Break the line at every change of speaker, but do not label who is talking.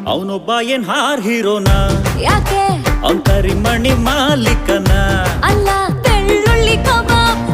ಅವನೊಬ್ಬ ಏನ್ ಹಾರ್ ಹೀರೋನ
ಯಾಕೆ
ಅವನ್ ಕರಿಮಣಿ ಮಾಲೀಕನ
ಅಲ್ಲ ಬೆಳ್ಳುಳ್ಳಿ ಕಬಾಬ್